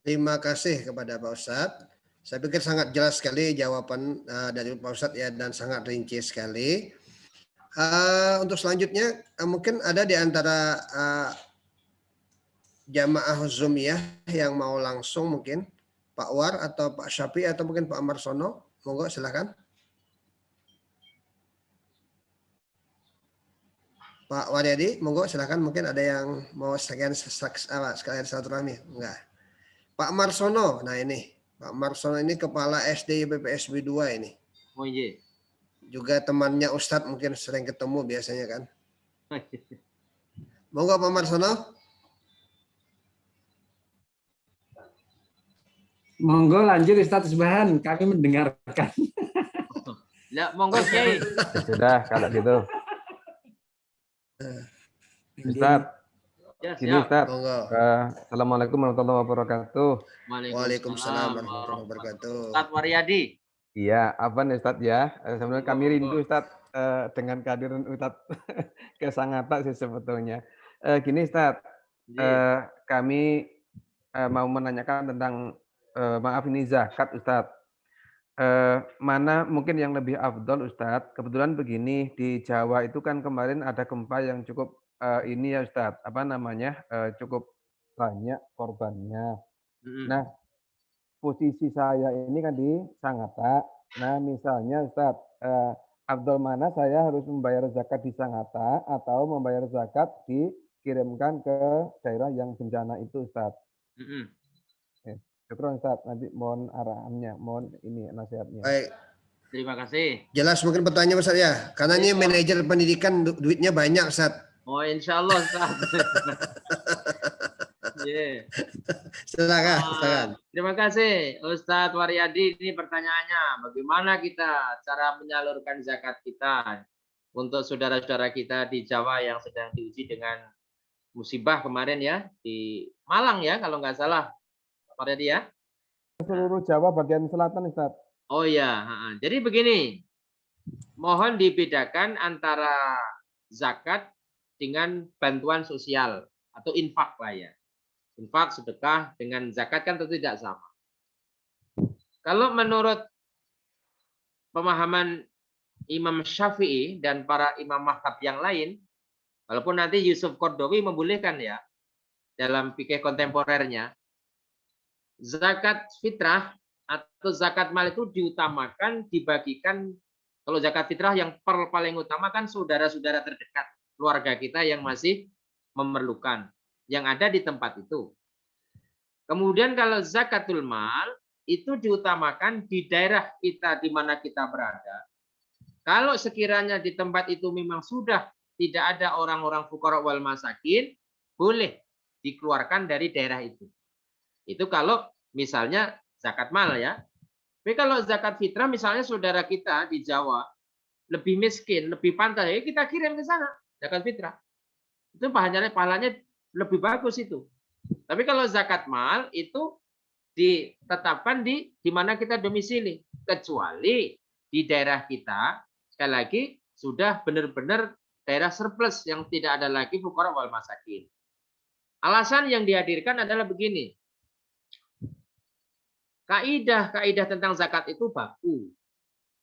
S4: Terima kasih kepada Pak Ustadz. Saya pikir sangat jelas sekali jawaban dari Pak Ustadz ya, dan sangat rinci sekali. Untuk selanjutnya mungkin ada di antara jamaah Zoom ya yang mau langsung, mungkin Pak War atau Pak Syafi atau mungkin Pak Marsono, monggo silakan. Pak Waryadi, monggo silakan, mungkin ada yang mau sekalian silaturahmi, enggak? Pak Marsono, nah ini Pak Marsono ini kepala SD PPSB 2 ini.
S1: Oh iya.
S4: Juga temannya Ustadz, mungkin sering ketemu biasanya kan. Monggo Pak Marsono.
S2: Monggo lanjut Ustadz Subhan, kami mendengarkan.
S1: Ya, monggo Kiai.
S6: Sudah kalau gitu. Ustadz,
S1: Ya,
S6: Gini
S1: siap.
S6: Ustaz,
S4: Monggo.
S6: Assalamualaikum warahmatullahi wabarakatuh.
S4: Waalaikumsalam warahmatullahi wabarakatuh.
S1: Ustaz Waryadi.
S6: Iya, apa nih Ustaz ya? Sebenarnya kami
S1: Monggo.
S6: rindu Ustaz dengan kehadiran Ustaz ke Sangatta sih sebetulnya. Gini Ustaz,
S1: Iya.
S6: kami mau menanyakan tentang maaf ini zakat Ustaz. Mana mungkin yang lebih afdol Ustaz? Kebetulan begini, di Jawa itu kan kemarin ada gempa yang cukup ini ya Ustaz, apa namanya? Cukup banyak korbannya.
S1: Mm-mm.
S6: Nah, posisi saya ini kan di Sangatta. Nah, misalnya Ustaz, afdol mana saya harus membayar zakat di Sangatta atau membayar zakat dikirimkan ke daerah yang bencana itu Ustaz?
S1: Mm-mm.
S6: Syukron Ustaz, nanti mohon arahannya, mohon ini nasihatnya.
S4: Baik,
S1: Terima kasih.
S4: jelas mungkin pertanyaan Ustaz ya. Karena ini manajer pendidikan duitnya banyak Ustaz.
S1: Oh, insya Allah Ustaz. Iya.
S4: Silakan.
S1: Terima kasih Ustadz Waryadi. Ini pertanyaannya, bagaimana kita cara menyalurkan zakat kita untuk saudara-saudara kita di Jawa yang sedang diuji dengan musibah kemarin ya, di Malang ya kalau nggak salah Pak Waryadi ya.
S6: Seluruh Jawa bagian selatan Ustaz.
S1: Oh ya, jadi begini, mohon dibedakan antara zakat dengan bantuan sosial atau infak lah ya. Infak, sedekah dengan zakat kan tentu tidak sama. Kalau menurut pemahaman Imam Syafi'i dan para imam mazhab yang lain, walaupun nanti Yusuf Qaradawi membolehkan ya dalam fikih kontemporernya, zakat fitrah atau zakat mal itu diutamakan dibagikan. Kalau zakat fitrah yang paling utama kan saudara-saudara terdekat, keluarga kita yang masih memerlukan, yang ada di tempat itu. Kemudian kalau zakatul mal itu diutamakan di daerah kita di mana kita berada. Kalau sekiranya di tempat itu memang sudah tidak ada orang-orang fuqara wal masakin, boleh dikeluarkan dari daerah itu. Itu kalau misalnya zakat mal ya. Tapi kalau zakat fitrah misalnya saudara kita di Jawa lebih miskin, lebih pantas, ya kita kirim ke sana zakat fitrah. Itu pahalanya lebih bagus itu. Tapi kalau zakat mal itu ditetapkan di mana kita domisili, kecuali di daerah kita sekali lagi sudah benar-benar daerah surplus yang tidak ada lagi fuqara wal masakin. Alasan yang dihadirkan adalah begini. Kaidah tentang zakat itu baku.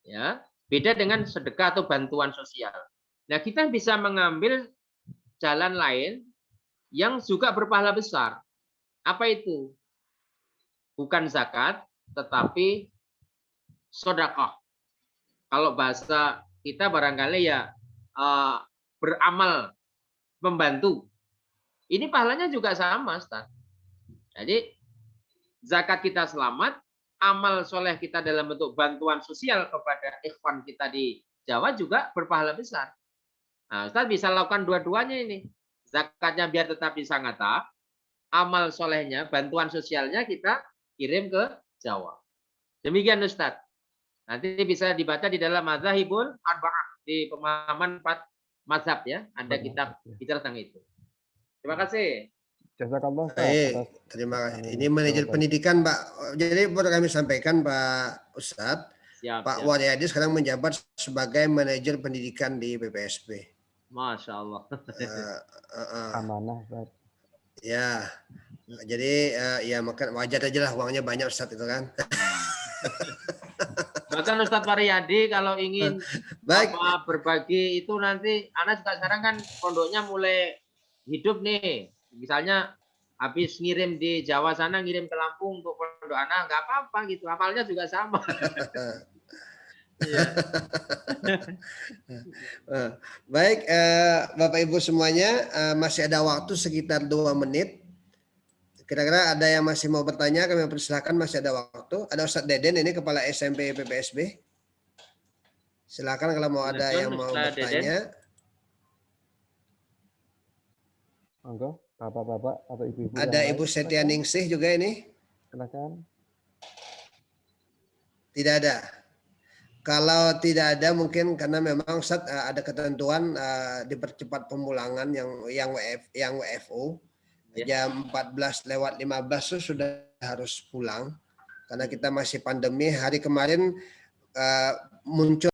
S1: Ya, beda dengan sedekah atau bantuan sosial. Nah, kita bisa mengambil jalan lain yang juga berpahala besar. Apa itu? Bukan zakat, tetapi sedekah. Kalau bahasa kita barangkali ya beramal, membantu. Ini pahalanya juga sama, Ustaz. Jadi zakat kita selamat, amal soleh kita dalam bentuk bantuan sosial kepada ikhwan kita di Jawa juga berpahala besar. Nah, Ustaz bisa lakukan dua-duanya ini. Zakatnya biar tetap di Sangatta, amal solehnya, bantuan sosialnya kita kirim ke Jawa. Demikian Ustaz. Nanti bisa dibaca di dalam Madzhabul Arba'ah, di pemahaman 4 mazhab ya. Ada kitab bicara tentang itu. Terima kasih.
S6: Jazakallah.
S4: Baik, terima kasih. Ini manajer pendidikan Pak. Jadi perlu kami sampaikan Pak Ustadz, Pak Waryadi sekarang menjabat sebagai manajer pendidikan di BPSB.
S1: Masya Allah.
S6: Amanah Ustaz.
S4: Ya, jadi ya makan wajar aja lah uangnya banyak Ustadz itu kan.
S1: Bahkan Ustadz Waryadi kalau ingin berbagi itu nanti, anak juga sekarang kan pondoknya mulai hidup nih. Misalnya habis ngirim di Jawa sana, ngirim ke Lampung untuk pondok anak, nggak apa-apa gitu. Amalnya juga sama.
S4: Baik, Bapak Ibu semuanya, masih ada waktu sekitar 2 menit. Kira-kira ada yang masih mau bertanya, kami persilakan, masih ada waktu. Ada Ustadz Deden ini kepala SMP PPSB. Silakan kalau mau ada yang mau bertanya.
S6: Monggo, bapak-bapak atau ibu-ibu.
S4: Ada Ibu Setia Ningsih juga ini.
S6: Silakan.
S4: Tidak ada. Kalau tidak ada mungkin karena memang Ustaz ada ketentuan dipercepat pemulangan yang WFO. jam 14:15 itu sudah harus pulang karena kita masih pandemi. Hari kemarin muncul